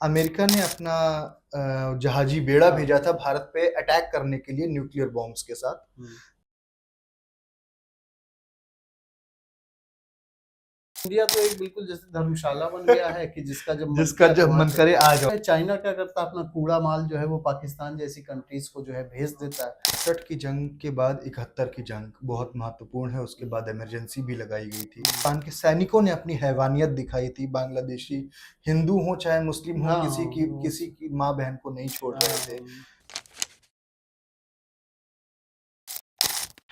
America ने अपना जहाजी बेड़ा हाँ। भेजा था भारत पे अटैक करने के लिए न्यूक्लियर बॉम्ब्स के साथ। इंडिया तो एक बिल्कुल जैसे धर्मशाला बन गया है कि जिसका जब मन जिसका किया तो जब वहाँ मन चले करे आ जाओ। गए। चाइना क्या करता है, अपना कूड़ा माल जो है वो पाकिस्तान जैसी कंट्रीज को जो है भेज देता है। 61 की जंग के बाद 71 की जंग बहुत महत्वपूर्ण है। उसके बाद इमरजेंसी भी लगाई गई थी। पाकिस्तान के सैनिकों ने अपनी हैवानियत दिखाई थी। बांग्लादेशी हिंदू हो चाहे मुस्लिम हो, किसी की माँ बहन को नहीं छोड़ रहे थे।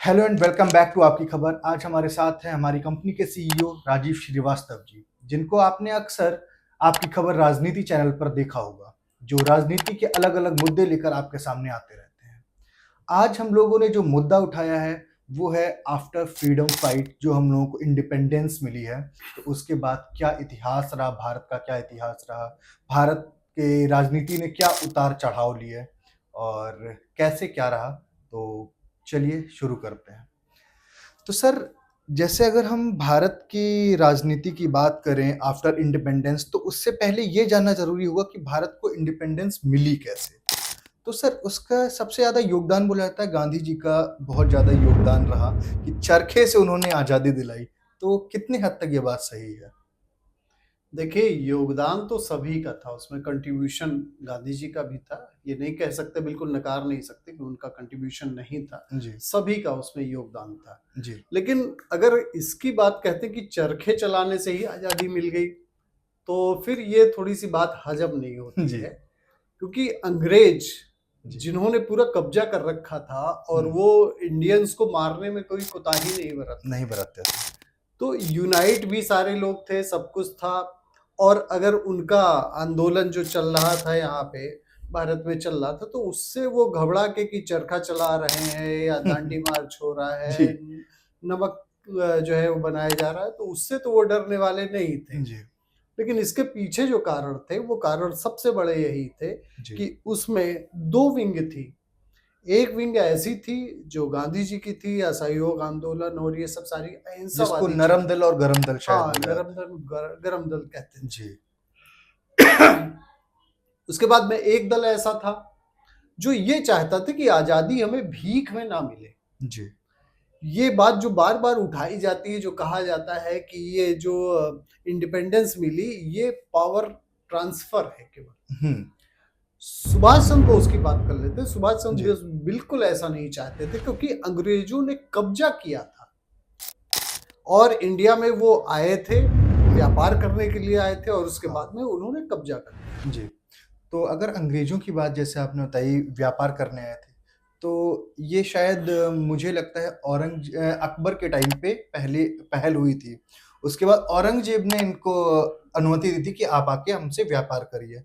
Hello and welcome back to आपकी खबर। आज हमारे साथ हैं हमारी कंपनी के सीईओ राजीव श्रीवास्तव जी, जिनको आपने अक्सर आपकी खबर राजनीति चैनल पर देखा होगा, जो राजनीति के अलग अलग मुद्दे लेकर आपके सामने आते रहते हैं। आज हम लोगों ने जो मुद्दा उठाया है वो है आफ्टर फ्रीडम फाइट, जो हम लोगों को इंडिपेंडेंस मिली है, तो उसके बाद क्या इतिहास रहा, भारत का क्या इतिहास रहा, भारत के राजनीति ने क्या उतार चढ़ाव लिए और कैसे क्या रहा। तो चलिए शुरू करते हैं। तो सर, जैसे अगर हम भारत की राजनीति की बात करें आफ्टर इंडिपेंडेंस, तो उससे पहले ये जानना ज़रूरी होगा कि भारत को इंडिपेंडेंस मिली कैसे? तो सर, उसका सबसे ज़्यादा योगदान बोला जाता है गांधी जी का बहुत ज़्यादा योगदान रहा कि चरखे से उन्होंने आज़ादी दिलाई। तो कितनी हद तक ये बात सही है? देखिए, योगदान तो सभी का था, उसमें कंट्रीब्यूशन गांधी जी का भी था। ये नहीं कह सकते, बिल्कुल नकार नहीं सकते कि उनका कंट्रीब्यूशन नहीं था। जी, सभी का उसमें योगदान था। जी, लेकिन अगर इसकी बात कहते हैं कि चरखे चलाने से ही आज़ादी मिल गई, तो फिर ये थोड़ी-सी बात हजम नहीं होती जी, है। क्योंकि अंग्रेज जी, जिन्होंने पूरा कब्जा कर रखा था और वो इंडियंस को मारने में कोई कोताही नहीं बरतते नहीं थे। बरतते थे। तो यूनाइट भी सारे लोग थे, सब कुछ था। और अगर उनका आंदोलन जो चल रहा था यहाँ पे भारत में चल रहा था, तो उससे वो घबरा के कि चरखा चला रहे हैं या दांडी मार्च हो रहा जी, है, नमक जो है वो बनाया जा रहा है, तो उससे तो वो डरने वाले नहीं थे। जी, लेकिन इसके पीछे जो कारण थे, वो कारण सबसे बड़े यही थे जी। कि उसमें 2 विंग थी। एक विंग ऐसी थी जो गांधी जी की थी, असहयोग आंदोलन और ये सब सारी जिसको अहिंसावादी नरम चीजें। दल और गरम दल शायद हाँ, बोला नरम जाता दल गरम दल कहते है। जी, थे। उसके बाद में एक दल ऐसा था जो ये चाहता था कि आजादी हमें भीख में ना मिले। जी, ये बात जो बार बार उठाई जाती है, जो कहा जाता है कि ये जो इंडिपेंडेंस मिली, ये पावर ट्रांसफर है केवल। हुँ, सुभाष चंद्र बोस की बात कर लेते हैं। सुभाष चंद्र जी, बोस बिल्कुल ऐसा नहीं चाहते थे, क्योंकि अंग्रेजों ने कब्जा किया था और इंडिया में वो आए थे, व्यापार करने के लिए आए थे और उसके हाँ, बाद में उन्होंने कब्जा कर लिया। जी। तो अगर अंग्रेज़ों की बात जैसे आपने बताई व्यापार करने आए थे, तो ये शायद मुझे लगता है अकबर के टाइम पे पहले पहल हुई थी। उसके बाद औरंगज़ेब ने इनको अनुमति दी थी कि आप आके हमसे व्यापार करिए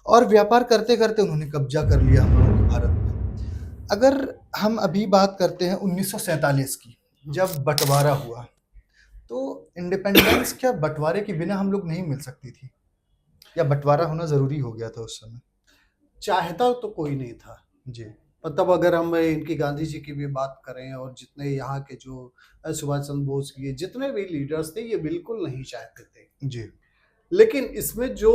और व्यापार करते-करते उन्होंने कब्ज़ा कर लिया हम लोगों के भारत में। अगर हम अभी बात करते हैं 1947 की, जब बँटवारा हुआ, तो इंडिपेंडेंस क्या बँटवारे के बिना हम लोग नहीं मिल सकती थी? या बँटवारा होना ज़रूरी हो गया था उस समय? चाहता तो कोई नहीं था। जी, मतलब अगर हम इनकी गांधी जी की भी बात करें और जितने यहाँ के जो सुभाष चंद्र बोस की जितने भी लीडर्स थे, ये बिल्कुल नहीं चाहते थे। जी, लेकिन इसमें जो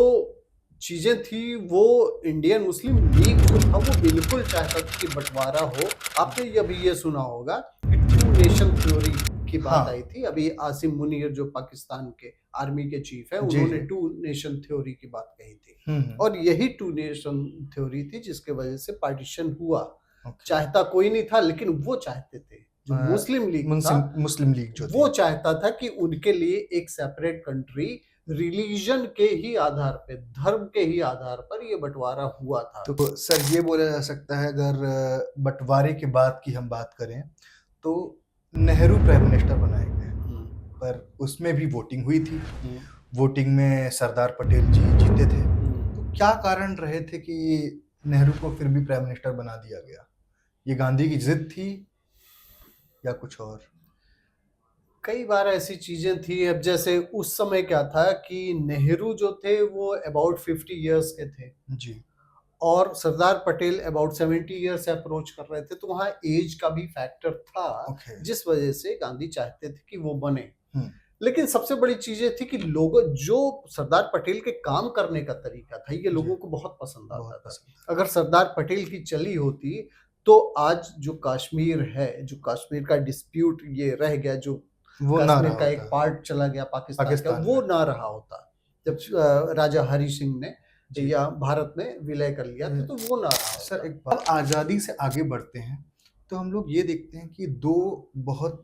चीजें थी, वो इंडियन मुस्लिम लीग जो था वो बिल्कुल चाहता था कि बंटवारा हो। आपने अभी ये सुना होगा कि टू नेशन थ्योरी की बात हाँ, आई थी। अभी आसिम मुनीर जो पाकिस्तान के आर्मी के चीफ है, जी, उन्होंने जी। टू नेशन थ्योरी की बात कही थी। हुँ, हुँ, और यही टू नेशन थ्योरी थी जिसके वजह से पार्टीशन हुआ। ओके। चाहता कोई नहीं था, लेकिन वो चाहते थे। जो मुस्लिम लीग था, मुस्लिम लीग जो वो थी। चाहता था कि उनके लिए एक सेपरेट कंट्री, रिलीजन के ही आधार पे, धर्म के ही आधार पर ये बंटवारा हुआ था। तो सर, ये बोला जा सकता है अगर बँटवारे के बाद की हम बात करें, तो नेहरू प्राइम मिनिस्टर बनाए गए, हम्म, पर उसमें भी वोटिंग हुई थी। हम्म, वोटिंग में सरदार पटेल जी जीते थे। तो हम्म। क्या कारण रहे थे कि नेहरू को फिर भी प्राइम मिनिस्टर बना दिया गया? ये गांधी की ज़िद थी या कुछ और? कई बार ऐसी चीजें थी। अब जैसे उस समय क्या था कि नेहरू जो थे वो अबाउट 50 ईयर्स के थे जी, और सरदार पटेल अबाउट 70 ईयर्स से अप्रोच कर रहे थे, तो वहाँ एज का भी फैक्टर था, ओके। जिस वजह से गांधी चाहते थे कि वो बने। हुँ, लेकिन सबसे बड़ी चीज़ ये थी कि लोगों जो सरदार पटेल के काम करने का तरीका था, ये लोगों जी, को बहुत पसंद आता बहुत था। पसंद। अगर सरदार पटेल की चली होती, तो आज जो कश्मीर है, जो कश्मीर का डिस्प्यूट ये रह गया, जो वो ना कश्मीर रहा का एक होता पार्ट चला गया पाकिस्तान का, पाकिस्तान वो में। ना रहा होता। जब जी, राजा हरि सिंह ने जी। या भारत में विलय कर लिया था, तो वो ना रहा सर होता। एक बात, आज़ादी से आगे बढ़ते हैं, तो हम लोग ये देखते हैं कि 2 बहुत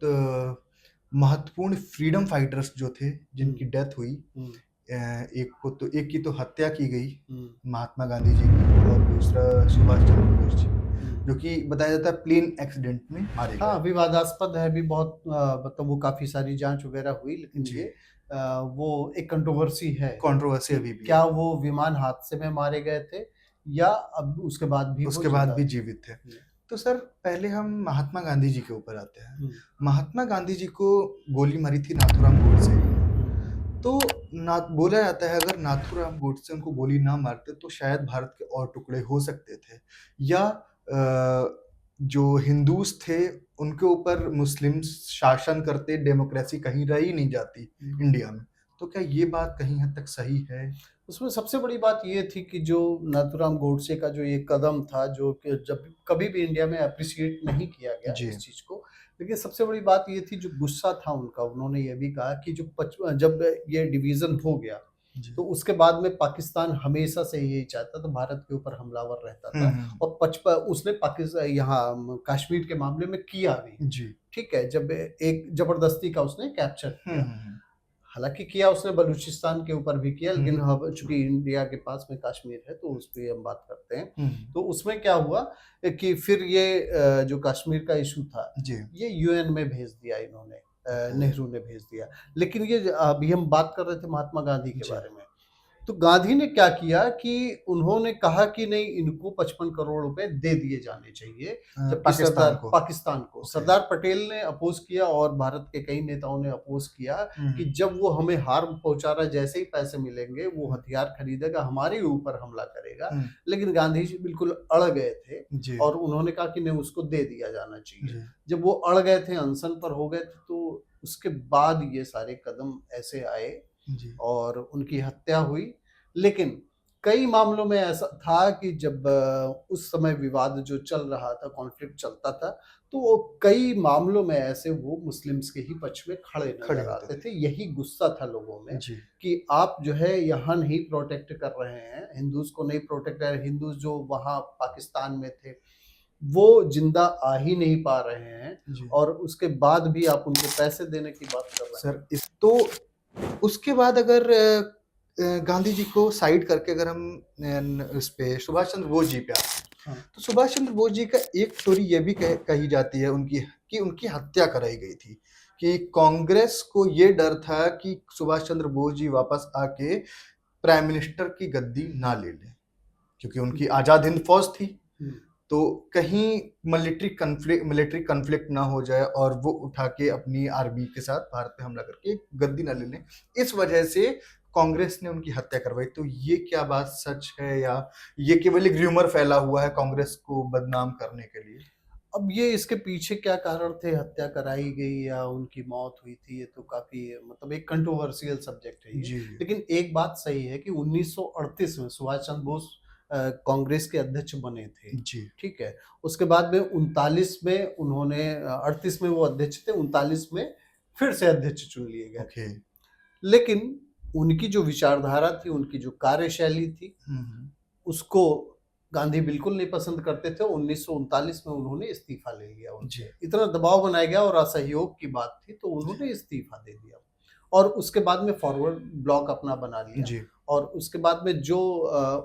महत्वपूर्ण फ्रीडम फाइटर्स जो थे, हुँ, जिनकी डेथ हुई, हुँ, एक की तो हत्या की गई, हुँ, महात्मा गांधी जी की, और दूसरा सुभाष चंद्र बोस जी, हुँ। जो कि बताया जाता है प्लेन एक्सीडेंट में मारे गए। हाँ, विवादास्पद है भी बहुत, मतलब वो काफ़ी सारी जाँच वग़ैरह हुई, लेकिन जी, ये वो एक कंट्रोवर्सी है कंट्रोवर्सी कि अभी भी है। क्या वो विमान हादसे में मारे गए थे या अब उसके बाद भी वो उसके बाद ज़िंदा भी थे? जीवित थे। हुँ, तो सर पहले हम महात्मा गांधी जी के ऊपर आते हैं। हुँ, महात्मा गांधी जी को गोली मारी थी नाथूराम गोडसे ने। हुँ, तो ना बोला जाता है, अगर नाथूराम गोडसे उनको गोली ना मारते तो शायद भारत के और टुकड़े हो सकते थे, या जो हिंदूस थे उनके ऊपर मुस्लिम शासन करते, डेमोक्रेसी कहीं रह ही नहीं जाती हुँ। इंडिया में। तो क्या ये बात कहीं हद तक सही है? उसमें सबसे बड़ी बात ये थी कि जो नाथूराम गोडसे का जो ये कदम था, जो कि जब कभी भी इंडिया में एप्रिशिएट नहीं किया गया जी, इस चीज़ को। लेकिन सबसे बड़ी बात ये थी, जो गुस्सा था उनका, उन्होंने ये भी कहा कि जब ये डिवीज़न हो गया, जी। तो उसके बाद में पाकिस्तान हमेशा से यही चाहता था, भारत के ऊपर हमलावर रहता हुँ, था, हुँ। और उसने कश्मीर के मामले में किया भी। जी। ठीक है? जब एक ज़बरदस्ती का उसने कैप्चर हुँ, किया। हुँ, हुँ। हालाँकि किया उसने बलूचिस्तान के ऊपर भी किया, हुँ, लेकिन हुँ। अब चूँकि इंडिया के पास में कश्मीर है, तो उस पे हम बात करते हैं। हुँ, तो उसमें क्या हुआ कि फिर ये जो कश्मीर का इश्यू था, जी, ये यूएन में भेज दिया इन्होंने, ओके। नेहरू ने भेज दिया। लेकिन ये अभी हम बात कर रहे थे महात्मा गांधी के जी, बारे में। तो गांधी ने क्या किया कि उन्होंने कहा कि नहीं, इनको 55 करोड़ रुपए दे दिए जाने चाहिए, जबकि पाकिस्तान को, पाकिस्तान को ओके। सरदार पटेल ने अपोज किया, और भारत के कई नेताओं ने अपोज किया हुँ, कि हुँ। जब वो हमें हार्म पहुंचा रहा है, जैसे ही पैसे मिलेंगे वो हुँ, हथियार खरीदेगा, हमारे ऊपर हमला करेगा। हुँ, लेकिन गांधी जी बिल्कुल अड़ गए थे, जी, और उन्होंने कहा कि नहीं, उसको दे दिया जाना चाहिए। जी, जब वो अड़ गए थे, अनशन पर हो गए थे, तो उसके बाद ये सारे कदम ऐसे आए जी, और उनकी हत्या हुई। लेकिन कई मामलों में ऐसा था कि जब उस समय विवाद जो चल रहा था, कॉन्फ्लिक्ट चलता था, तो वो कई मामलों में ऐसे वो मुस्लिम्स के ही पक्ष में खड़े खड़े नज़र होते आते थे। थे। यही गुस्सा था लोगों में जी, कि आप जो है यहाँ नहीं प्रोटेक्ट कर रहे हैं, हिंदूज़ को नहीं प्रोटेक्ट कर रहे हैं, हिंदूज़ जो वहाँ पाकिस्तान में थे, वो ज़िंदा आ ही नहीं पा रहे हैं, जी। और उसके बाद भी आप उनको पैसे देने की बात कर रहे हैं। सर इस तो उसके बाद अगर गांधी जी को साइड करके अगर हम इस पे सुभाष चंद्र बोस जी पे आते हैं, हाँ। तो सुभाष चंद्र बोस जी का एक स्टोरी ये भी कही जाती है उनकी, कि उनकी हत्या कराई गई थी, कि कांग्रेस को ये डर था कि सुभाष चंद्र बोस जी वापस आके प्राइम मिनिस्टर की गद्दी ना ले लें, क्योंकि उनकी आजाद हिंद फौज थी। हुँ। तो कहीं मिलिट्री कन्फ्लिक्ट ना हो जाए और वो उठा के अपनी आर्मी के साथ भारत पे हमला करके गद्दी ना ले लें, इस वजह से कांग्रेस ने उनकी हत्या करवाई। तो ये क्या बात सच है, या ये केवल एक र्यूमर फैला हुआ है कांग्रेस को बदनाम करने के लिए? अब ये इसके पीछे क्या कारण थे, हत्या कराई गई या उनकी मौत हुई थी, ये तो काफ़ी, मतलब एक कंट्रोवर्शियल सब्जेक्ट है ये। जी, लेकिन एक बात सही है कि 1938 में सुभाष चंद्र बोस कांग्रेस के अध्यक्ष बने थे, जी, ठीक है? उसके बाद में 39 में उन्होंने 38 में वो अध्यक्ष थे, 39 में फिर से अध्यक्ष चुन लिए गए ओके। थे। लेकिन उनकी जो विचारधारा थी, उनकी जो कार्यशैली थी, हुँ, हुँ। उसको गांधी बिल्कुल नहीं पसंद करते थे। 1939 में उन्होंने इस्तीफ़ा ले लिया जी, उनसे। इतना दबाव बनाया गया और असहयोग की बात थी, तो जी, उन्होंने इस्तीफ़ा दे दिया, और उसके बाद में फॉरवर्ड ब्लॉक अपना बना लिया। जी, और उसके बाद में जो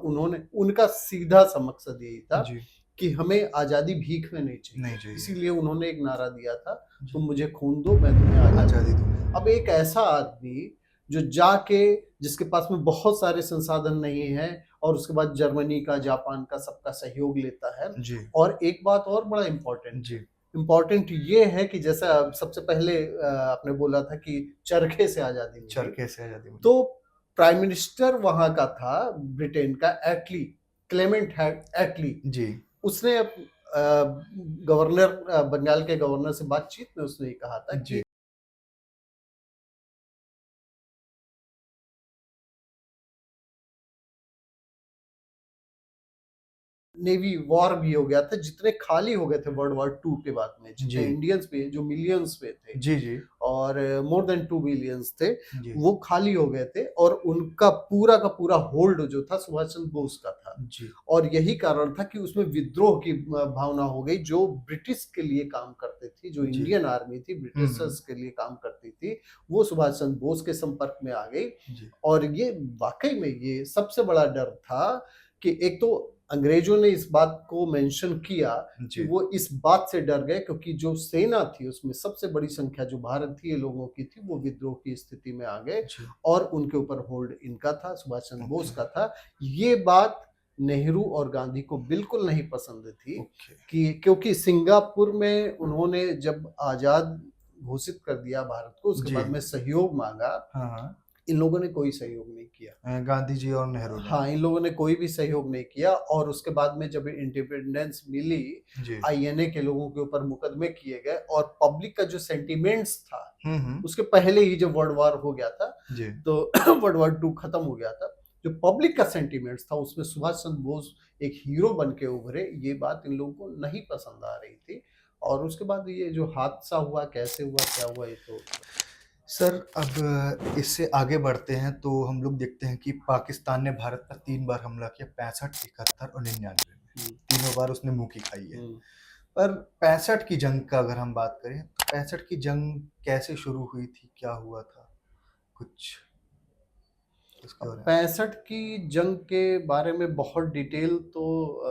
उन्होंने, उनका सीधा-सा मकसद यही था जी, कि हमें आज़ादी भीख में नहीं नहीं चाहिए। चाहिए। इसीलिए उन्होंने एक नारा दिया था, जी, तुम मुझे खून दो, मैं तुम्हें आज़ादी आज़ादी दूँगा। दूँगा। अब एक ऐसा आदमी जो जाके, जिसके पास में बहुत सारे संसाधन नहीं हैं, और उसके बाद जर्मनी का, जापान का, सबका सहयोग लेता है। जी, और एक बात और बड़ा इम्पोर्टेंट है। जी, इम्पोर्टेंट ये है कि जैसा सबसे पहले आपने बोला था कि चरखे से आज़ादी मिली, चरखे से आज़ादी मिली। तो प्राइम मिनिस्टर वहाँ का था ब्रिटेन का, एटली, क्लेमेंट है एटली। जी, उसने गवर्नर, बंगाल के गवर्नर से बातचीत में उसने ये कहा था जी। कि नेवी वॉर भी हो गया था, जितने खाली हो गए थे वर्ल्ड वॉर टू के बाद में, जितने जी। इंडियंस भी जो मिलियंस में थे जी, जी। और मोर देन 2 बिलियंस थे, जी। वो खाली हो गए थे और उनका पूरा का पूरा होल्ड जो था सुभाष चंद्र बोस का था। जी। और यही कारण था कि उसमें विद्रोह की भावना हो गई, जो ब्रिटिश के लिए काम करती थी, जो जी। इंडियन आर्मी थी ब्रिटिशर्स के लिए काम करती थी, वो सुभाष चंद्र बोस के संपर्क में आ गई। जी। और ये वाक़ई में ये सबसे बड़ा डर था कि एक तो अंग्रेज़ों ने इस बात को मेंशन किया कि जी। वो इस बात से डर गए, क्योंकि जो सेना थी उसमें सबसे बड़ी संख्या जो भारतीय लोगों की थी, वो विद्रोह की स्थिति में आ गए जी। और उनके ऊपर होल्ड इनका था, सुभाष चंद्र बोस ओके। का था। ये बात नेहरू और गांधी को बिल्कुल नहीं पसंद थी ओके। कि क्योंकि सिंगापुर में उन्होंने जब आज़ाद घोषित कर दिया भारत को, उसके जी। बाद में सहयोग माँगा, हाँ, हाँ। इन लोगों ने कोई सहयोग नहीं किया। गांधी जी और नेहरू ने। हाँ, इन लोगों ने कोई भी सहयोग नहीं किया और उसके बाद में जब इंडिपेंडेंस मिली, जी। आईएनए के लोगों के ऊपर मुकदमे किए गए और पब्लिक का जो सेंटिमेंट्स था, हुँ। उसके पहले ही जब वर्ल्ड वॉर हो गया था, जी। तो वर्ल्ड वॉर 2 खत्म हो गया था। जो पब्लिक का सेंटिमेंट्स था, उसमें सुभाष चंद्र बोस एक हीरो बन के उभरे, ये बात इन लोगों को नहीं पसंद आ रही थी। और उसके बाद ये जो हादसा हुआ, कैसे हुआ, क्या हुआ, ये तो सर, अब इससे आगे बढ़ते हैं तो हम लोग देखते हैं कि पाकिस्तान ने भारत पर 3 बार हमला किया, 65, 71 और 99 में। तीनों बार उसने मुँह की खाई है। हुँ। पर 65 की जंग का अगर हम बात करें, तो 65 की जंग कैसे शुरू हुई थी? क्या हुआ था? कुछ उसके अब बारे में? 65 की जंग के बारे में बहुत डिटेल तो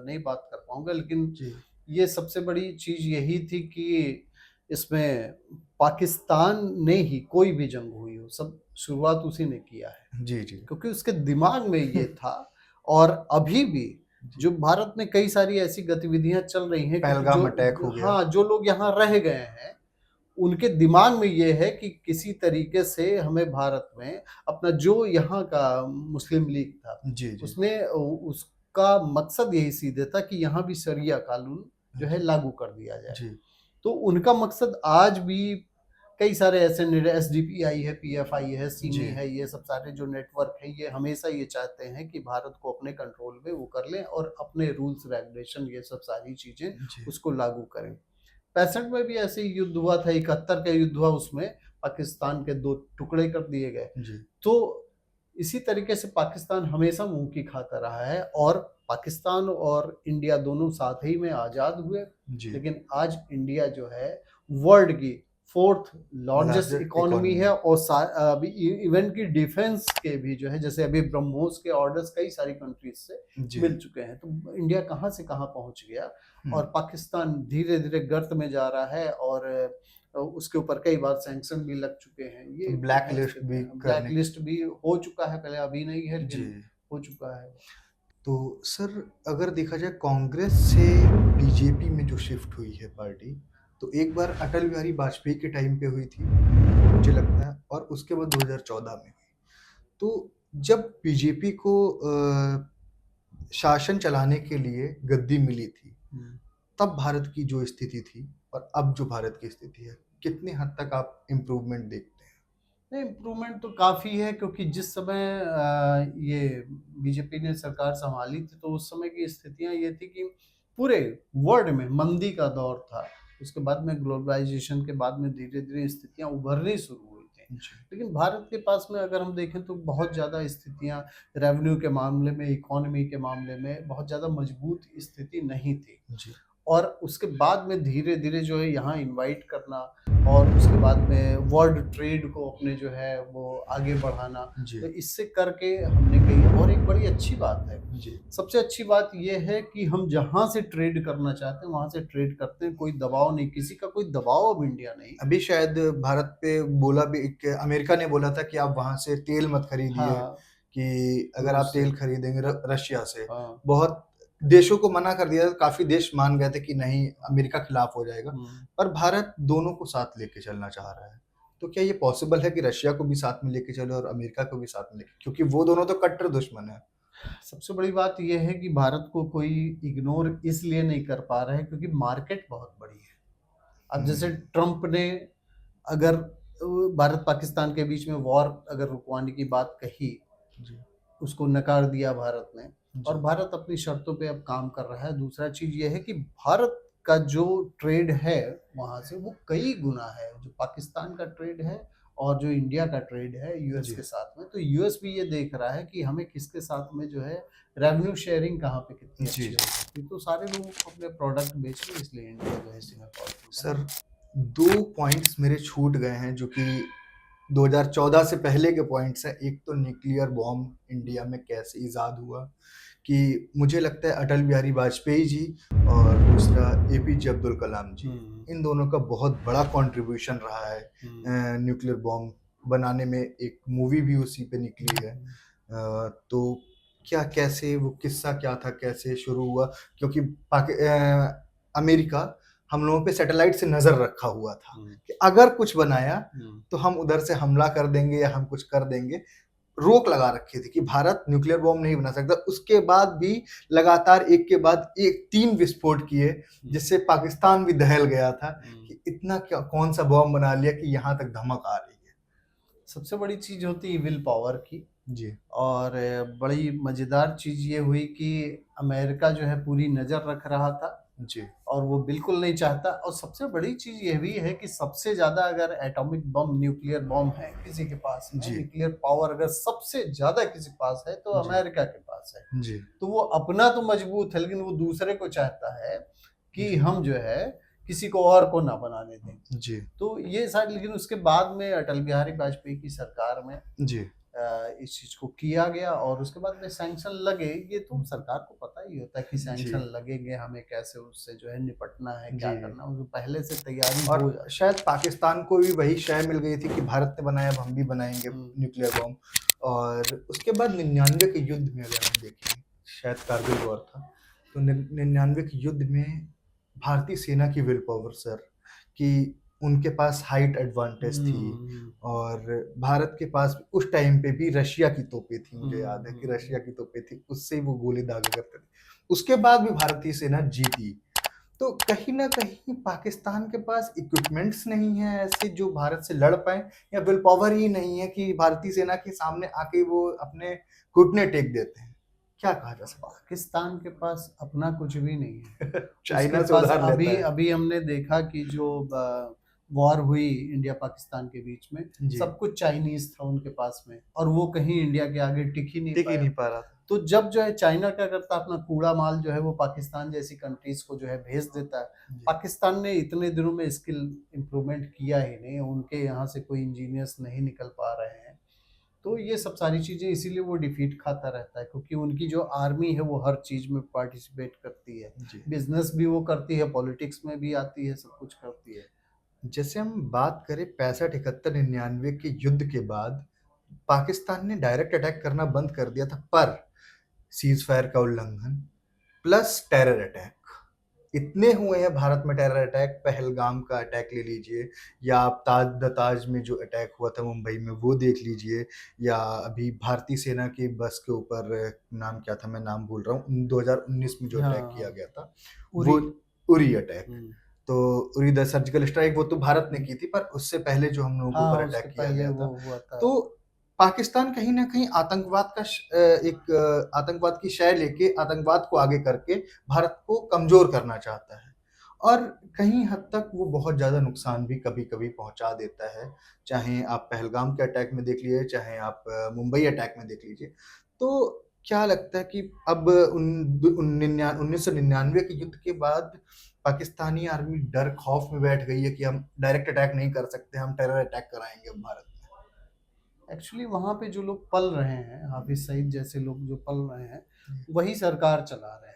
नहीं बात कर पाऊँगा, लेकिन जी। ये सबसे बड़ी चीज़ यही थी कि इसमें पाकिस्तान ने ही कोई भी जंग हुई हो, सब शुरुआत उसी ने किया है। जी, जी। क्योंकि उसके दिमाग में ये था और अभी भी जी। जो भारत में कई सारी ऐसी गतिविधियाँ चल रही हैं, क्योंकि पहलगाम अटैक हो गया। हाँ, जो लोग यहाँ रह गए हैं, उनके दिमाग में ये है कि किसी तरीके से हमें भारत में अपना जो यहाँ का मुस्लिम लीग था, जी, जी। उसने उसका मकसद यही सीधे था कि यहाँ भी शरिया कानून जो है जी। लागू कर दिया जाए। जी। तो उनका मकसद आज भी कई सारे ऐसे एसडीपीआई है, पीएफआई है, सिमी जी। है, ये सब सारे जो नेटवर्क है, ये हमेशा ये चाहते हैं कि भारत को अपने कंट्रोल में वो कर लें और अपने रूल्स रेगुलेशन ये सब सारी चीज़ें जी। उसको लागू करें। 65 में भी ऐसे ही युद्ध हुआ था, 71 का युद्ध हुआ, उसमें पाकिस्तान के 2 टुकड़े कर दिए गए। जी। तो इसी तरीके से पाकिस्तान हमेशा मुँह की खाता रहा है और पाकिस्तान और इंडिया दोनों साथ ही में आज़ाद हुए। जी। लेकिन आज इंडिया जो है वर्ल्ड की 4th largest largest economy economy. है और अभी इवन की डिफेंस के भी जो है, जैसे अभी ब्रह्मोस के ऑर्डर्स कई सारी कंट्रीज से जी। मिल चुके हैं। तो इंडिया कहाँ से कहाँ पहुँच गया और पाकिस्तान धीरे-धीरे गर्त में जा रहा है और उसके ऊपर कई बार सैंक्शन भी लग चुके हैं। ये ब्लैक लिस्ट भी ब्लैक करने। लिस्ट भी हो चुका है, पहले अभी नहीं है, जी। लेकिन हो चुका है। तो सर, अगर देखा जाए कांग्रेस से बीजेपी में जो शिफ्ट हुई है पार्टी, तो एक बार अटल बिहारी वाजपेयी के टाइम पे हुई थी, मुझे लगता है, और उसके बाद 2014 में हुई। तो जब बीजेपी को शासन चलाने के लिए गद्दी मिली थी, तब भारत की जो स्थिति थी और अब जो भारत की स्थिति है, कितने हद तक आप इम्प्रूवमेंट देखते हैं? नहीं, इम्प्रूवमेंट तो काफ़ी है, क्योंकि जिस समय ये बीजेपी ने सरकार सँभाली थी, तो उस समय की स्थितियाँ ये थी कि पूरे वर्ल्ड में मंदी का दौर था। उसके बाद में ग्लोबलाइज़ेशन के बाद में धीरे-धीरे स्थितियाँ उभरनी शुरू हुई थी। जी। लेकिन भारत के पास में अगर हम देखें तो बहुत ज़्यादा स्थितियाँ रेवेन्यू के मामले में, इकोनॉमी के मामले में बहुत ज़्यादा मजबूत स्थिति नहीं थी। जी। और उसके बाद में धीरे-धीरे जो है यहाँ इनवाइट करना और उसके बाद में वर्ल्ड ट्रेड को अपने जो है वो आगे बढ़ाना, जी। तो इससे करके हमने कही। और एक बड़ी अच्छी बात है, जी। सबसे अच्छी बात ये है कि हम जहाँ से ट्रेड करना चाहते हैं वहाँ से ट्रेड करते हैं, कोई दबाव नहीं, किसी का कोई दबाव अब इंडिया नहीं। अभी शायद भारत पे बोला भी, अमेरिका ने बोला था कि आप वहां से तेल मत खरीदिए, हाँ, कि अगर आप रूस से। तेल खरीदेंगे रशिया से। हाँ। बहुत देशों को मना कर दिया था, काफी देश मान गए थे कि नहीं, अमेरिका खिलाफ हो जाएगा। पर भारत दोनों को साथ लेके चलना चाह रहा है। तो क्या ये पॉसिबल है कि रशिया को भी साथ में लेके चले और अमेरिका को भी साथ में लेके, क्योंकि वो दोनों तो कट्टर दुश्मन है। सबसे बड़ी बात ये है कि भारत को कोई इग्नोर इसलिए नहीं कर पा रहा है क्योंकि मार्केट बहुत बड़ी है। अब जैसे ट्रम्प ने अगर भारत पाकिस्तान के बीच में वॉर अगर रुकवाने की बात कही, जी। उसको नकार दिया भारत ने, और जी, भारत अपनी शर्तों पे अब काम कर रहा है। दूसरा चीज़ ये है कि भारत का जो ट्रेड है वहाँ से वो कई गुना है, जो पाकिस्तान का ट्रेड है और जो इंडिया का ट्रेड है यूएस जी, के साथ में। तो यूएस भी ये देख रहा है कि हमें किसके साथ में जो है रेवेन्यू शेयरिंग कहाँ पे कितनी जी, अच्छी हो सकती है। तो सारे लोगों को अपने प्रोडक्ट बेच रहे हैं, इसलिए इंडिया जो है इसी में पावरफुल बना सर है। 2 पॉइंट्स मेरे छूट गए हैं जो कि 2014 से पहले के पॉइंट्स हैं। एक तो न्यूक्लियर बॉम्ब इंडिया में कैसे इजाद हुआ, कि मुझे लगता है अटल बिहारी वाजपेयी जी और दूसरा एपीजे अब्दुल कलाम जी, हुँ, इन दोनों का बहुत बड़ा कंट्रीब्यूशन रहा है हुँ, न्यूक्लियर बॉम्ब बनाने में। एक मूवी भी उसी पे निकली है। हुँ, तो क्या कैसे वो किस्सा क्या था, कैसे शुरू हुआ? क्योंकि अमेरिका हम लोगों पे सैटेलाइट से नज़र रखा हुआ था हुँ, कि अगर कुछ बनाया हुँ, तो हम उधर से हमला कर देंगे या हम कुछ कर देंगे। रोक लगा रखी थी कि भारत न्यूक्लियर बॉम्ब नहीं बना सकता। उसके बाद भी लगातार एक के बाद एक 3 विस्फोट किए, हुँ, जिससे पाकिस्तान भी दहल गया था हुँ। कि इतना क्या कौन-सा बॉम्ब बना लिया कि यहाँ तक धमक आ रही है। सबसे बड़ी चीज़ होती है विल पावर की। जी, और बड़ी मज़ेदार चीज़ ये हुई कि अमेरिका जो है पूरी नज़र रख रहा था जी, और वो बिल्कुल नहीं चाहता। और सबसे बड़ी चीज़ ये भी है कि सबसे ज़्यादा अगर एटॉमिक बम, न्यूक्लियर बम है किसी के पास में, जी, न्यूक्लियर पावर अगर सबसे ज़्यादा किसी के पास है तो जी, अमेरिका के पास है। जी, तो वो अपना तो मजबूत है लेकिन वो दूसरे को चाहता है कि जी, हम जो है किसी को और को ना बनाने दें। जी, तो ये सारी, लेकिन उसके बाद में अटल बिहारी वाजपेयी की सरकार में जी, इस चीज़ को किया गया और उसके बाद में सैंक्शन लगे। ये तो सरकार को पता ही होता है कि जी, सैंक्शन लगेंगे, हमें कैसे उससे जो है निपटना है, क्या जी। करना है, उसको पहले से तैयारी और हो जाती है। शायद पाकिस्तान को भी वही शय मिल गई थी कि भारत ने बनाया, अब हम भी बनाएँगे हुँ, न्यूक्लियर बॉम्ब। और उसके बाद 99 के युद्ध में अगर हम देखें, शायद कारगिल वॉर था, तो 99 के युद्ध में भारतीय सेना की विल पावर सर, कि उनके पास हाइट एडवांटेज थी हुँ, और भारत के पास उस टाइम पे भी रशिया की तोपें थी। हुँ, मुझे याद है कि हुँ, रशिया की तोपें थी, उससे ही वो गोली दागा करते थे। उसके बाद भी भारतीय सेना जीती। तो कहीं न कहीं पाकिस्तान के पास इक्विपमेंट्स नहीं है ऐसे जो भारत से लड़ पाएँ, या विल पावर ही नहीं है कि भारतीय सेना के सामने आके वो अपने घुटने टेक देते हैं। क्या कहा जा सकता पाकिस्तान के पास अपना कुछ भी नहीं है। है? उसके चाइना से पास उधार अभी लेता है। अभी हमने देखा कि जो वॉर हुई इंडिया पाकिस्तान के बीच में, जी, सब कुछ चाइनीज़ था उनके पास में और वो कहीं इंडिया के आगे टिक ही नहीं टिक ही पाया। नहीं पा रहा था। तो जब जो है चाइना क्या करता है, अपना कूड़ा माल जो है वो पाकिस्तान जैसी कंट्रीज़ को जो है भेज देता है। जी, पाकिस्तान ने इतने दिनों में स्किल इम्प्रूवमेंट किया ही नहीं, उनके यहाँ से कोई इंजीनियर्स नहीं निकल पा रहे हैं। तो ये सब सारी चीज़ें इसीलिए वो डिफीट खाता रहता है, क्योंकि उनकी जो आर्मी है वो हर चीज़ में पार्टिसिपेट करती है। जी। बिज़नेस भी वो करती है, पॉलिटिक्स में भी आती है, सब कुछ करती है। जैसे हम बात करें 65, 71, 99 के युद्ध के बाद पाकिस्तान ने डायरेक्ट अटैक करना बंद कर दिया था, पर सीज़फायर का उल्लंघन प्लस टेरर अटैक इतने हुए हैं भारत में। टेरर अटैक, पहलगाम का अटैक ले लीजिए, या आप ताज में जो अटैक हुआ था मुंबई में वो देख लीजिए, या अभी भारतीय सेना की बस के ऊपर नाम क्या था, मैं नाम भूल रहा हूँ, 2019 में जो हाँ, अटैक किया हाँ। गया था उरी। वो, उरी अटैक। हुँ। तो उरी द सर्जिकल स्ट्राइक वो तो भारत ने की थी, पर उससे पहले जो हम लोगों के ऊपर हाँ, उसके अटैक किया पहले गया वो था, हुआ था। तो पाकिस्तान कहीं न कहीं आतंकवाद का आतंकवाद की शय लेके आतंकवाद को आगे करके भारत को कमज़ोर करना चाहता है। और कहीं हद तक वो बहुत ज़्यादा नुकसान भी कभी-कभी पहुँचा देता है। चाहे आप पहलगाम के अटैक में देख लीजिए, चाहे आप मुंबई अटैक में देख लीजिए। तो क्या लगता है कि अब 1999 के युद्ध के बाद पाकिस्तानी आर्मी डर खौफ में बैठ गई है कि हम डायरेक्ट अटैक नहीं कर सकते, हम टेरर अटैक कराएँगे अब भारत एक्चुअली वहाँ पे जो लोग पल रहे हैं, हाफ़िज़ सईद जैसे लोग जो पल रहे हैं, में? वही सरकार चला रहे हैं।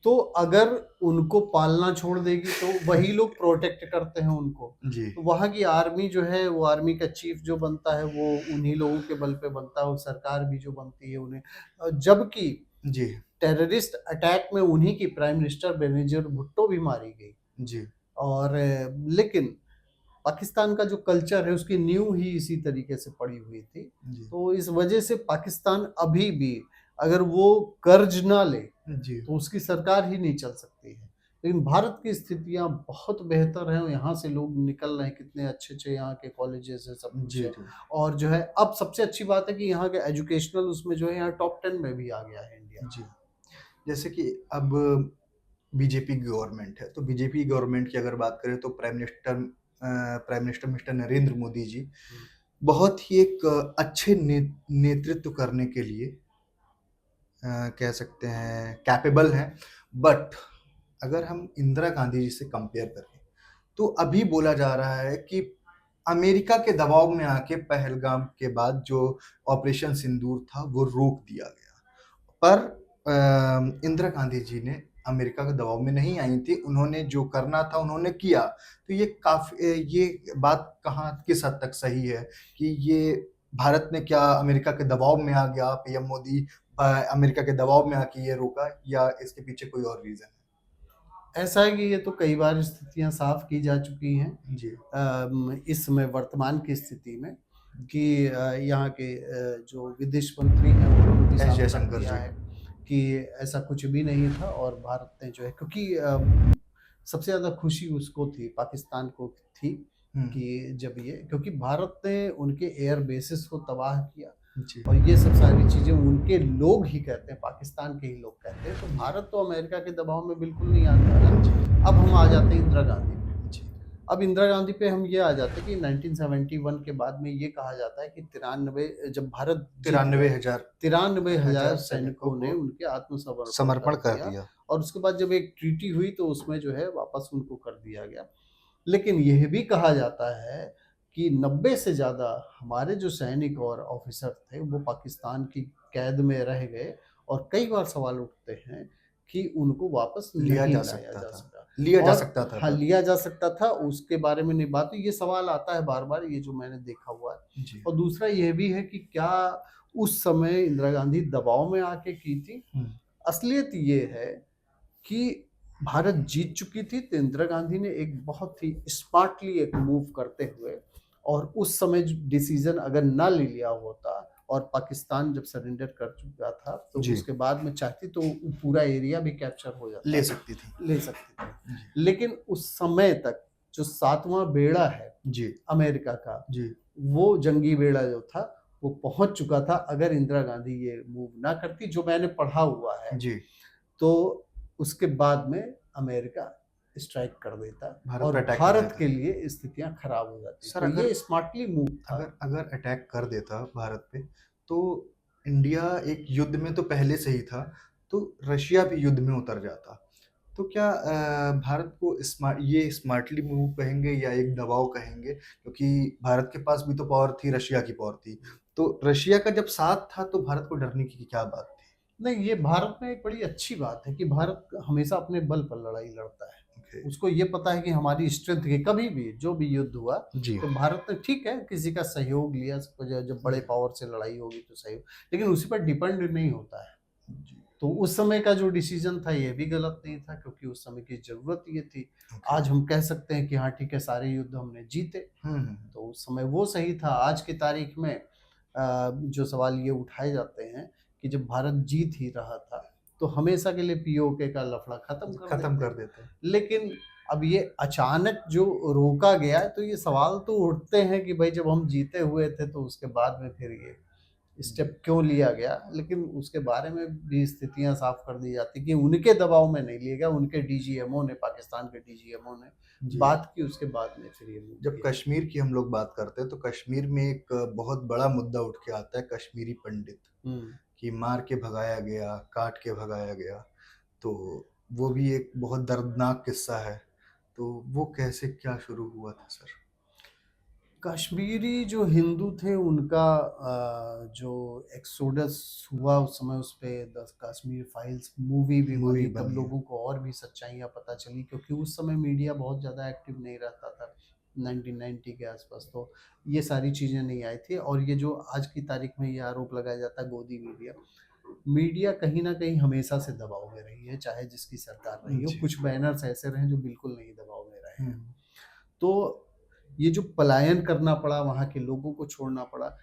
तो अगर उनको पालना छोड़ देगी तो वही लोग प्रोटेक्ट करते हैं उनको। जी, तो वहाँ की आर्मी जो है, वो आर्मी का चीफ जो बनता है वो उन्हीं लोगों के बल पे बनता है, और सरकार भी जो बनती है उन्हें जबकि जी, टेररिस्ट अटैक में उन्हीं की प्राइम मिनिस्टर बेनज़ीर भुट्टो भी मारी गई। जी, और लेकिन पाकिस्तान का जो कल्चर है उसकी नींव ही इसी तरीके से पड़ी हुई थी। जी, तो इस वजह से पाकिस्तान अभी भी अगर वो कर्ज ना ले जी, तो उसकी सरकार ही नहीं चल सकती है। लेकिन भारत की स्थितियाँ बहुत बेहतर हैं, यहाँ से लोग निकल रहे हैं, कितने अच्छे-अच्छे यहाँ के कॉलेजेस हैं, सब कुछ जी, है। जी, और जो है अब सबसे अच्छी बात है कि यहाँ के एजुकेशनल उसमें जो है यहाँ टॉप 10 में भी आ गया है इंडिया। इंडिया। जी। जैसे कि अब बीजेपी गवर्नमेंट है, तो बीजेपी गवर्नमेंट की अगर बात करें तो prime minister mister Narendra Modi ji बहुत ही एक अच्छे नेतृत्व करने के लिए कह सकते हैं कैपेबल हैं। बट अगर हम इंदिरा गांधी जी से कंपेयर करें तो अभी बोला जा रहा है कि अमेरिका के दबाव में आके पहलगाम के बाद जो ऑपरेशन सिंदूर था वो रोक दिया गया। पर इंदिरा गांधी जी ने अमेरिका के दबाव में नहीं आई थी, उन्होंने जो करना था उन्होंने किया। तो ये काफी ये बात कहाँ किस हद तक सही है कि ये भारत ने क्या अमेरिका के दबाव में आ गया, पीएम मोदी अमेरिका के दबाव में आके ये रोका, या इसके पीछे कोई और रीजन ऐसा है कि ये तो कई बार स्थितियां साफ की जा चुकी हैं है? जी। इस समय वर्तमान की स्थिति में कि यहाँ के जो विदेश मंत्री हैं उन्होंने भी एस साफ कर जयशंकर दिया जी। है कि ऐसा कुछ भी नहीं था। और भारत ने जो है, क्योंकि सबसे ज़्यादा खुशी उसको थी, पाकिस्तान को थी हम्म। कि जब ये, क्योंकि भारत ने उनके एयर बेसिस को तबाह किया जी। और ये सब सारी चीज़ें उनके लोग ही कहते हैं, पाकिस्तान के ही लोग कहते हैं। तो भारत तो अमेरिका के दबाव में बिल्कुल नहीं आने वाला। अब हम आ जाते हैं इंदिरा गांधी पे। जी। अब इंदिरा गांधी पे हम ये आ जाते हैं कि 1971 के बाद में ये कहा जाता है कि 93 जब भारत 93,000 93,000 सैनिकों ने उनके आत्मसमर्पण समर्पण कर दिया दिया। और उसके बाद जब एक ट्रीटी हुई तो उसमें जो है वापस उनको कर दिया गया। लेकिन यह भी कहा जाता है कि 90 से ज़्यादा हमारे जो सैनिक और ऑफिसर थे वो पाकिस्तान की कैद में रह गए और कई बार सवाल उठते हैं कि उनको वापस लिया नहीं जा लाया सकता जा था। सका। लिया जा और सकता था हाँ, पर। लिया जा सकता था, उसके बारे में नहीं बात। तो ये सवाल आता है बार बार, ये जो मैंने देखा हुआ है। जी। और दूसरा यह भी है कि क्या उस समय इंदिरा गांधी दबाव में आके की थी। असलियत ये है कि भारत जीत चुकी थी, तो इंदिरा गांधी ने एक बहुत ही स्मार्टली एक मूव करते हुए और उस समय डिसीजन अगर ना ले लिया होता और पाकिस्तान जब सरेंडर कर चुका था तो जी। उसके बाद में चाहती तो पूरा एरिया भी कैप्चर हो जाता, ले सकती थी। ले सकती थी। जी। लेकिन उस समय तक जो 7वां बेड़ा है जी। अमेरिका का, जी। वो जंगी बेड़ा जो था वो पहुंच चुका था। अगर इंदिरा गांधी ये मूव ना करती, जो मैंने पढ़ा हुआ है, जी। तो उसके बाद में अमेरिका स्ट्राइक कर देता भारत और पर अटैक कर भारत देता। के लिए स्थितियां खराब हो जाती। सर, तो अगर ये स्मार्टली मूव था। अगर अगर अटैक कर देता भारत पे तो इंडिया एक युद्ध में तो पहले से ही था, तो रशिया भी युद्ध में उतर जाता। तो क्या भारत को स्मार्टली मूव कहेंगे या एक दबाव कहेंगे, क्योंकि भारत के पास भी तो पावर थी, रशिया की पावर थी। तो रशिया का जब साथ था तो भारत को डरने की क्या बात थी? नहीं, ये भारत में एक बड़ी अच्छी बात है कि भारत हमेशा अपने बल पर लड़ाई लड़ता है। ओके। उसको ये पता है कि हमारी स्ट्रेंथ के कभी भी जो भी युद्ध हुआ जी। तो भारत ने, ठीक है, किसी का सहयोग लिया, जब बड़े पावर से लड़ाई होगी तो सहयोग, लेकिन उसी पर डिपेंड नहीं होता है। जी। तो उस समय का जो डिसीजन था ये भी गलत नहीं था, क्योंकि उस समय की जरूरत ये थी। आज हम कह सकते हैं कि हाँ ठीक है, सारे युद्ध हमने जीते, तो उस समय वो सही था। आज की तारीख में जो सवाल ये उठाए जाते हैं कि जब भारत जीत ही रहा था तो हमेशा के लिए पीओके का लफड़ा खत्म कर देते हैं। लेकिन अब ये अचानक जो रोका गया है, तो ये सवाल तो उठते हैं कि भाई जब हम जीते हुए थे तो उसके बाद में फिर ये स्टेप क्यों लिया गया। लेकिन उसके बारे में भी स्थितियां साफ कर दी जाती कि उनके दबाव में नहीं लिया गया, उनके डीजीएमओ ने, पाकिस्तान के डीजीएमओ ने जी। बात की, उसके बाद में फिर ये जब कश्मीर की हम लोग बात करते हैं तो कश्मीर में एक बहुत बड़ा मुद्दा उठ के आता है, कश्मीरी पंडित कि मार के भगाया गया, काट के भगाया गया। तो वो भी एक बहुत दर्दनाक किस्सा है। तो वो कैसे क्या शुरू हुआ था सर? कश्मीरी जो हिंदू थे उनका जो एक्सोडस हुआ उस समय, उस पे द कश्मीर फाइल्स मूवी भी बनी, तब बनी है। लोगों को और भी सच्चाइयाँ पता चली, क्योंकि उस समय मीडिया बहुत ज़्यादा एक्टिव नहीं रहता था 1990 के आसपास। तो ये सारी चीज़ें नहीं आई थी। और ये जो आज की तारीख में ये आरोप लगाया जाता है गोदी मीडिया, मीडिया कहीं ना कहीं हमेशा से दबाव में रही है, चाहे जिसकी सरकार रही हो। जी। कुछ बैनर्स ऐसे रहे जो बिल्कुल नहीं दबाव में रहे हैं। तो ये जो पलायन करना पड़ा, वहाँ के लोगों को छोड़ना पड़ा।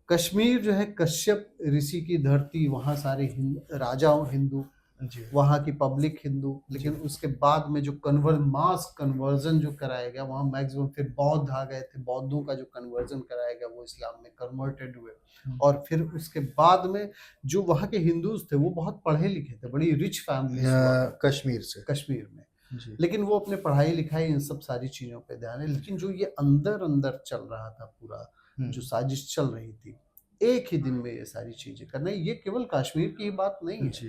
कश्मीर जो है कश्यप ऋषि की धरती, वहाँ सारे राजा हिंदू जी वहाँ की पब्लिक हिंदू, लेकिन उसके बाद में जो मास कन्वर्जन जो कराया गया वहाँ मैक्सिमम, फिर बौद्ध आ गए थे, बौद्धों का जो कन्वर्जन कराया गया वो इस्लाम में कन्वर्टेड हुए। और फिर उसके बाद में जो वहाँ के हिंदूज थे वो बहुत पढ़े लिखे थे, बड़ी रिच फैमिली हुआ करती थी कश्मीर से। कश्मीर में। जी लेकिन वो अपने पढ़ाई लिखाई इन सब सारी चीजों पे ध्यान है, लेकिन जो ये अंदर अंदर चल रहा था पूरा, जो साजिश चल रही थी, एक ही दिन में ये सारी चीजें करना, ये केवल कश्मीर की ही बात नहीं है। जी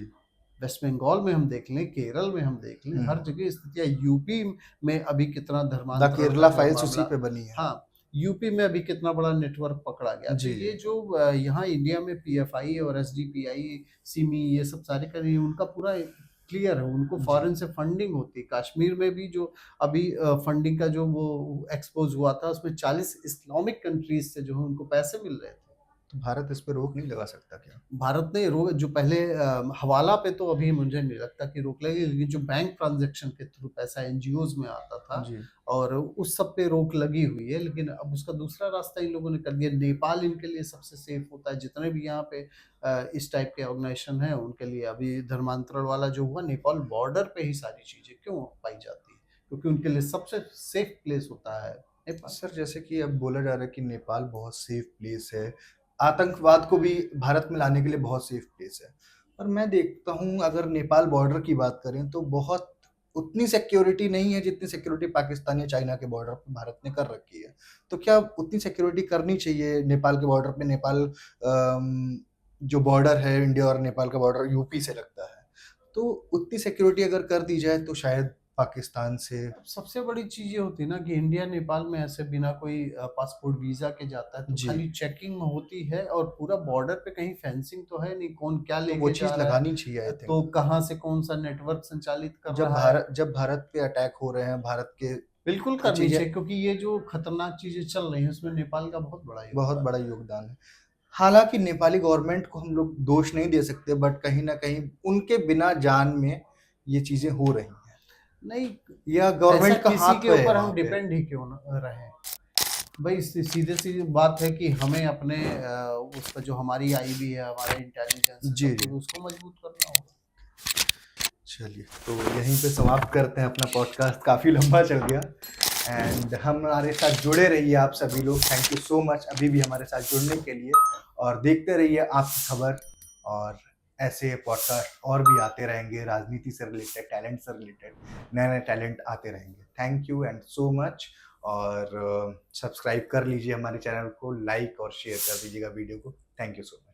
वेस्ट बंगाल में हम देख लें, केरल में हम देख लें, हर जगह स्थितियां, यूपी में अभी कितना द धर्मांतरण केरला का जो फाइल्स उसी मामला, पे बनी है। हाँ, यूपी में अभी कितना बड़ा नेटवर्क पकड़ा गया। तो जी ये जो यहाँ इंडिया में पीएफआई और एसडीपीआई, सिमी, ये सब सारे कर रही है, उनका पूरा क्लियर है, उनको जी फॉरेन से फंडिंग होती है। कश्मीर में भी जो अभी फंडिंग का जो वो एक्सपोज हुआ था, उसमें 40 इस्लामिक कंट्रीज से जो है उनको पैसे मिल रहे थे। तो भारत इस पे रोक नहीं लगा सकता क्या? भारत ने जो पहले हवाला पे तो अभी मुझे नहीं लगता कि रोक लगेगी, लेकिन जो बैंक ट्रांजैक्शन के थ्रू पैसा एनजीओज में आता था जी और उस सब पे रोक लगी हुई है। लेकिन अब उसका दूसरा रास्ता इन लोगों ने कर दिया। नेपाल इनके लिए सबसे सेफ होता है, जितने भी यहाँ पे इस टाइप के ऑर्गेनाइजेशन है उनके लिए। अभी धर्मांतरण वाला जो हुआ, नेपाल बॉर्डर पे ही सारी चीजें क्यों पाई जाती है, क्योंकि उनके लिए सबसे सेफ प्लेस होता है नेपाल। सर, जैसे कि अब बोला जा रहा है कि नेपाल बहुत सेफ प्लेस है, आतंकवाद को भी भारत में लाने के लिए बहुत सेफ प्लेस है। पर मैं देखता हूँ अगर नेपाल बॉर्डर की बात करें तो बहुत उतनी सिक्योरिटी नहीं है जितनी सिक्योरिटी पाकिस्तान या चाइना के बॉर्डर पे भारत ने कर रखी है। तो क्या उतनी सिक्योरिटी करनी चाहिए नेपाल के बॉर्डर पे? नेपाल जो बॉर्डर है, इंडिया और नेपाल का बॉर्डर यूपी से लगता है, तो उतनी सिक्योरिटी अगर कर दी जाए तो शायद पाकिस्तान से। अब सबसे बड़ी चीज ये होती है ना कि इंडिया नेपाल में ऐसे बिना कोई पासपोर्ट वीजा के जाता है तो जी खाली चेकिंग होती है, और पूरा बॉर्डर पे कहीं फेंसिंग तो है नहीं, कौन क्या तो वो लेके जा चीज़ रहा लगानी चाहिए आई है, थिंक। तो कहाँ से कौन सा नेटवर्क संचालित कर रहा है। जब भारत पे अटैक हो रहे हैं, भारत के बिल्कुल ये करनी चीजें चाहिए, क्योंकि ये जो खतरनाक चीजें चल रही हैं उसमें नेपाल का बहुत बड़ा बहुत योगदान बड़ा योगदान है। हालांकि नेपाली गवर्नमेंट को हम लोग दोष नहीं दे सकते, बट कहीं ना कहीं उनके बिना जान में ये चीजें हो रही हैं। है। नहीं, या ऐसा गवर्नमेंट का किसी हाथ के तो है ऊपर हम वहाँ पे। डिपेंड ही क्यों न रहे। भाई सीधे सीधी बात है कि हमें अपने उस पर जो हमारी आईबी है, हमारे इंटेलिजेंस है, जी सब जी। कुछ उसको मजबूत करना होगा। चलिए, तो यहीं पे समाप्त करते हैं अपना पॉडकास्ट, काफ़ी लंबा चल गया। एंड हमारे साथ जुड़े रहिए आप सभी लोग। थैंक यू सो मच अभी भी हमारे साथ जुड़ने के लिए, और देखते रहिए आपकी खबर। और ऐसे पॉडकास्ट और भी आते रहेंगे, राजनीति से रिलेटेड, टैलेंट से रिलेटेड, नए नए टैलेंट आते रहेंगे। Thank you and so much. और सब्सक्राइब कर लीजिए हमारे चैनल को, लाइक और शेयर कर दीजिएगा वीडियो को। Thank you so much.